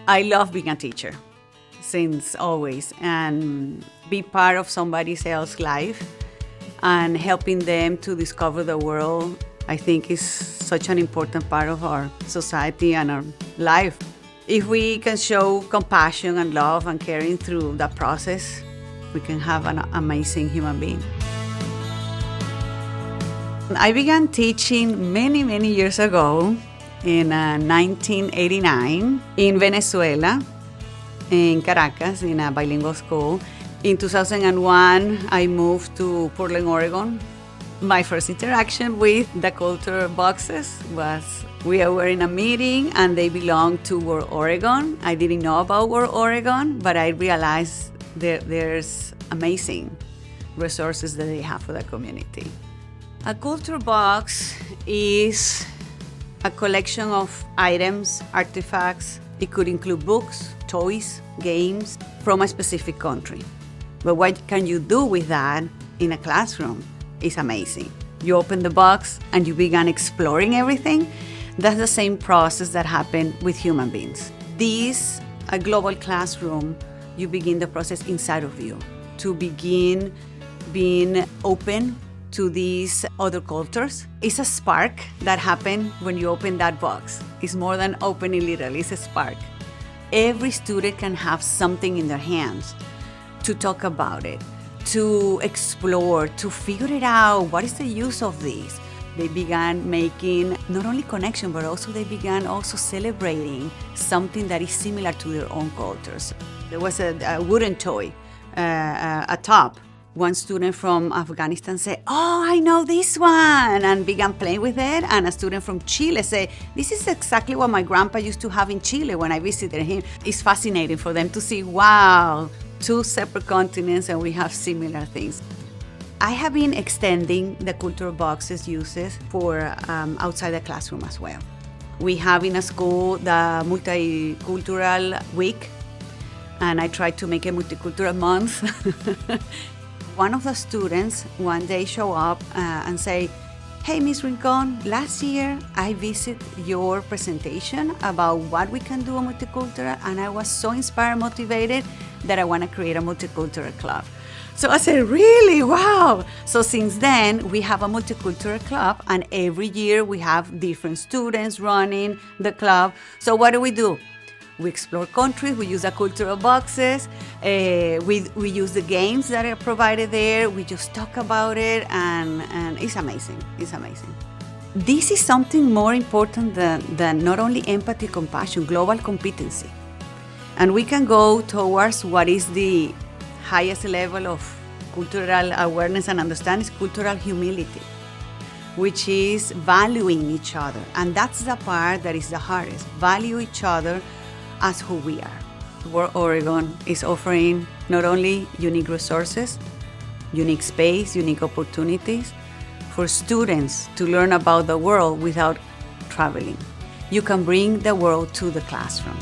I love being a teacher since always, and be part of somebody else's life and helping them to discover the world, I think is such an important part of our society and our life. If we can show compassion and love and caring through that process, we can have an amazing human being. I began teaching many, many years ago in 1989 in Venezuela, in Caracas, in a bilingual school. In 2001, I moved to Portland, Oregon. My first interaction with the culture boxes was we were in a meeting and they belonged to World Oregon. I didn't know about World Oregon, but I realized there's amazing resources that they have for the community. A culture box is a collection of items, artifacts. It could include books, toys, games from a specific country. But what can you do with that in a classroom is amazing. You open the box and you begin exploring everything. That's the same process that happened with human beings. This, a global classroom, you begin the process inside of you to begin being open to these other cultures. It's a spark that happened when you open that box. It's more than opening literally, it's a spark. Every student can have something in their hands to talk about it, to explore, to figure it out. What is the use of this? They began making not only connection, but also they began also celebrating something that is similar to their own cultures. There was a wooden toy, a top. One student from Afghanistan said, "Oh, I know this one," and began playing with it. And a student from Chile said, "This is exactly what my grandpa used to have in Chile when I visited him." It's fascinating for them to see, wow, two separate continents and we have similar things. I have been extending the cultural boxes uses for outside the classroom as well. We have in a school the multicultural week, and I try to make a multicultural month. One of the students one day show up and say, "Hey, Ms. Rincon, last year I visited your presentation about what we can do in multicultural, and I was so inspired, motivated that I want to create a multicultural club." So I said, "Really? Wow!" So since then, we have a multicultural club, and every year we have different students running the club. So what do? We explore countries, we use the cultural boxes, we use the games that are provided there, we just talk about it, and it's amazing, it's amazing. This is something more important than not only empathy, compassion, global competency. And we can go towards what is the highest level of cultural awareness and understanding, is cultural humility, which is valuing each other. And that's the part that is the hardest, value each other as who we are. World Oregon is offering not only unique resources, unique space, unique opportunities for students to learn about the world without traveling. You can bring the world to the classroom.